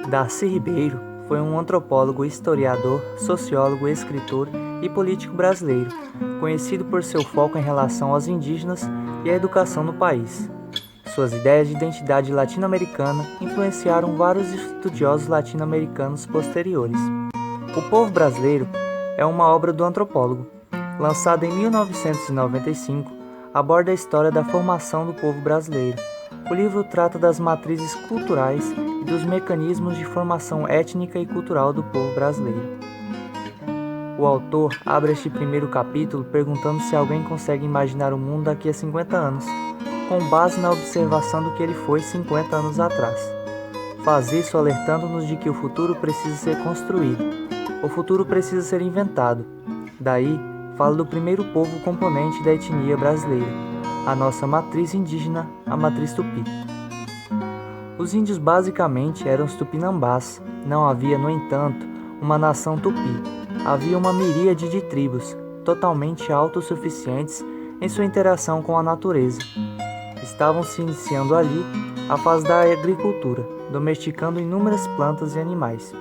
Darcy Ribeiro foi um antropólogo, historiador, sociólogo, escritor e político brasileiro, conhecido por seu foco em relação aos indígenas e à educação no país. Suas ideias de identidade latino-americana influenciaram vários estudiosos latino-americanos posteriores. O Povo Brasileiro é uma obra do antropólogo. Lançada em 1995, aborda a história da formação do povo brasileiro. O livro trata das matrizes culturais e dos mecanismos de formação étnica e cultural do povo brasileiro. O autor abre este primeiro capítulo perguntando se alguém consegue imaginar o mundo daqui a 50 anos, com base na observação do que ele foi 50 anos atrás. Faz isso alertando-nos de que o futuro precisa ser construído, o futuro precisa ser inventado. Daí, fala do primeiro povo componente da etnia brasileira, a nossa matriz indígena, a matriz tupi. Os índios basicamente eram os tupinambás. Não havia, no entanto, uma nação tupi. Havia uma miríade de tribos, totalmente autossuficientes em sua interação com a natureza. Estavam se iniciando ali a fase da agricultura, domesticando inúmeras plantas e animais.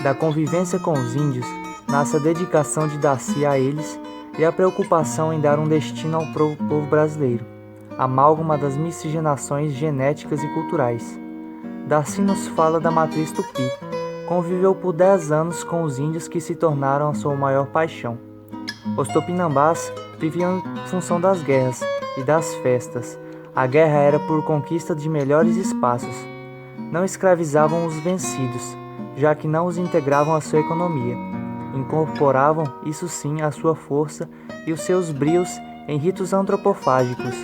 Da convivência com os índios, nasce a dedicação de Darcy a eles e a preocupação em dar um destino ao povo brasileiro, amálgama das miscigenações genéticas e culturais. Darcy nos fala da matriz tupi. Conviveu por 10 anos com os índios que se tornaram a sua maior paixão. Os tupinambás viviam em função das guerras e das festas. A guerra era por conquista de melhores espaços. Não escravizavam os vencidos, já que não os integravam à sua economia. Incorporavam, isso sim, a sua força e os seus brios em ritos antropofágicos,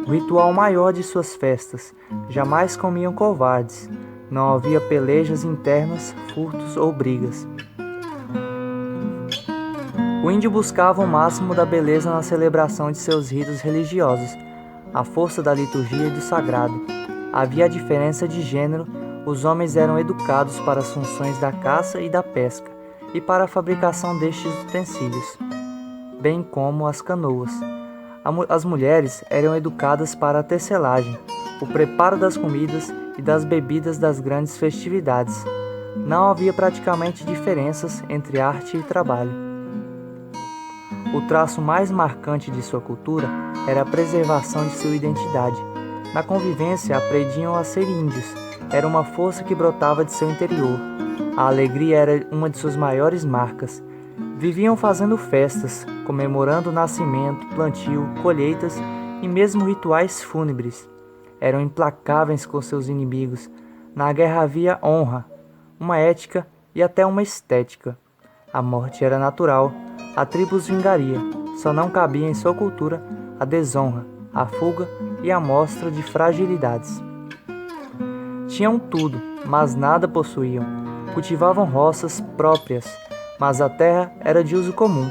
o ritual maior de suas festas. Jamais comiam covardes. Não havia pelejas internas, furtos ou brigas. O índio buscava o máximo da beleza na celebração de seus ritos religiosos, a força da liturgia e do sagrado. Havia a diferença de gênero, os homens eram educados para as funções da caça e da pesca, e para a fabricação destes utensílios, bem como as canoas. As mulheres eram educadas para a tecelagem, o preparo das comidas e das bebidas das grandes festividades. Não havia praticamente diferenças entre arte e trabalho. O traço mais marcante de sua cultura era a preservação de sua identidade. Na convivência, aprendiam a ser índios. Era uma força que brotava de seu interior. A alegria era uma de suas maiores marcas. Viviam fazendo festas, comemorando o nascimento, plantio, colheitas e mesmo rituais fúnebres. Eram implacáveis com seus inimigos. Na guerra havia honra, uma ética e até uma estética. A morte era natural, a tribo os vingaria. Só não cabia em sua cultura a desonra, a fuga e a mostra de fragilidades. Tinham tudo, mas nada possuíam. Cultivavam roças próprias, mas a terra era de uso comum.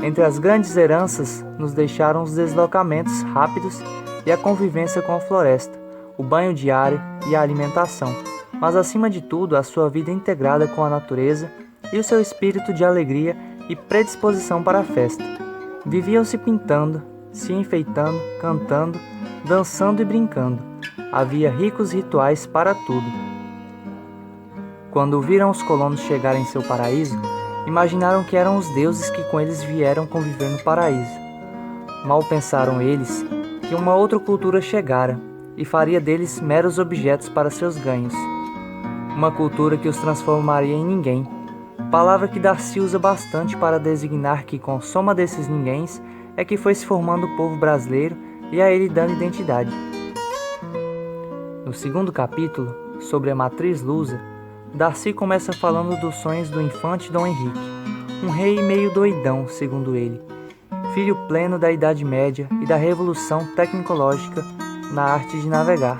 Entre as grandes heranças nos deixaram os deslocamentos rápidos e a convivência com a floresta, o banho diário e a alimentação, mas acima de tudo a sua vida integrada com a natureza e o seu espírito de alegria e predisposição para a festa. Viviam se pintando, se enfeitando, cantando, dançando e brincando. Havia ricos rituais para tudo. Quando viram os colonos chegarem em seu paraíso, imaginaram que eram os deuses que com eles vieram conviver no paraíso. Mal pensaram eles que uma outra cultura chegara e faria deles meros objetos para seus ganhos. Uma cultura que os transformaria em ninguém, palavra que Darcy usa bastante para designar que com soma desses ninguéms é que foi se formando o povo brasileiro e a ele dando identidade. No segundo capítulo, sobre a matriz lusa, Darcy começa falando dos sonhos do infante Dom Henrique, um rei meio doidão, segundo ele, filho pleno da Idade Média e da Revolução Tecnológica na arte de navegar.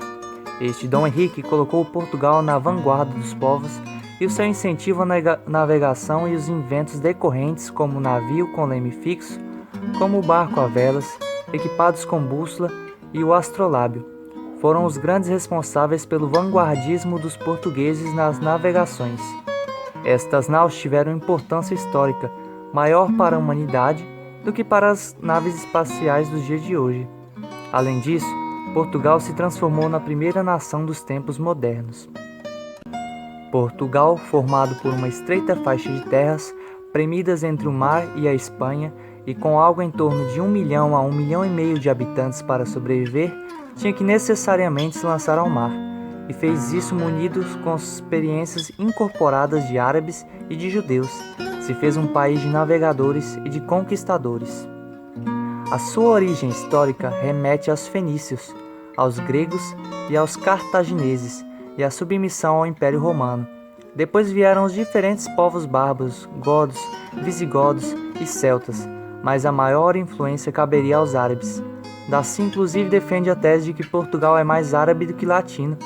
Este Dom Henrique colocou Portugal na vanguarda dos povos e o seu incentivo à navegação e os inventos decorrentes como o navio com leme fixo, como o barco a velas, equipados com bússola e o astrolábio, foram os grandes responsáveis pelo vanguardismo dos portugueses nas navegações. Estas naus tiveram importância histórica maior para a humanidade do que para as naves espaciais dos dias de hoje. Além disso, Portugal se transformou na primeira nação dos tempos modernos. Portugal, formado por uma estreita faixa de terras, premidas entre o mar e a Espanha, e com algo em torno de 1 milhão a 1,5 milhão de habitantes para sobreviver, tinha que necessariamente se lançar ao mar, e fez isso munido com experiências incorporadas de árabes e de judeus. Se fez um país de navegadores e de conquistadores. A sua origem histórica remete aos fenícios, aos gregos e aos cartagineses, e à submissão ao Império Romano. Depois vieram os diferentes povos bárbaros, godos, visigodos e celtas, mas a maior influência caberia aos árabes. Daci inclusive defende a tese de que Portugal é mais árabe do que latino,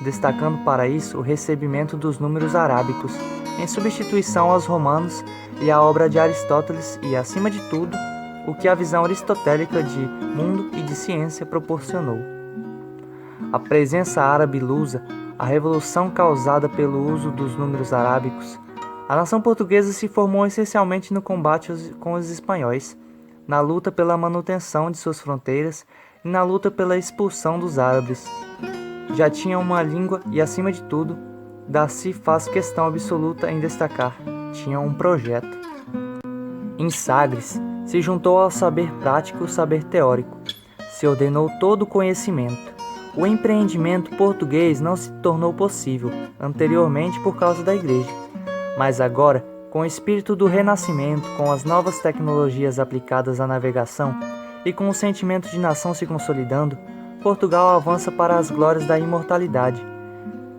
destacando para isso o recebimento dos números arábicos, em substituição aos romanos e à obra de Aristóteles e, acima de tudo, o que a visão aristotélica de mundo e de ciência proporcionou. A presença árabe lusa, a revolução causada pelo uso dos números arábicos, a nação portuguesa se formou essencialmente no combate com os espanhóis, na luta pela manutenção de suas fronteiras e na luta pela expulsão dos árabes. Já tinha uma língua e, acima de tudo, Daci faz questão absoluta em destacar, tinha um projeto. Em Sagres, se juntou ao saber prático e o saber teórico, se ordenou todo o conhecimento. O empreendimento português não se tornou possível anteriormente por causa da Igreja, mas agora, com o espírito do Renascimento, com as novas tecnologias aplicadas à navegação e com o sentimento de nação se consolidando, Portugal avança para as glórias da imortalidade.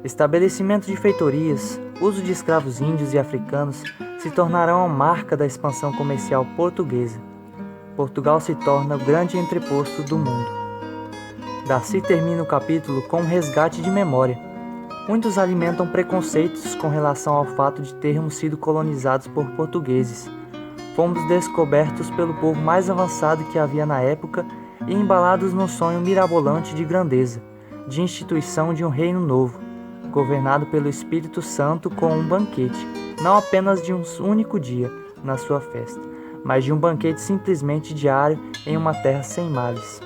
Estabelecimento de feitorias, uso de escravos índios e africanos se tornarão a marca da expansão comercial portuguesa. Portugal se torna o grande entreposto do mundo. Daci termina o capítulo com um resgate de memória. Muitos alimentam preconceitos com relação ao fato de termos sido colonizados por portugueses. Fomos descobertos pelo povo mais avançado que havia na época e embalados num sonho mirabolante de grandeza, de instituição de um reino novo, governado pelo Espírito Santo com um banquete, não apenas de um único dia na sua festa, mas de um banquete simplesmente diário em uma terra sem males.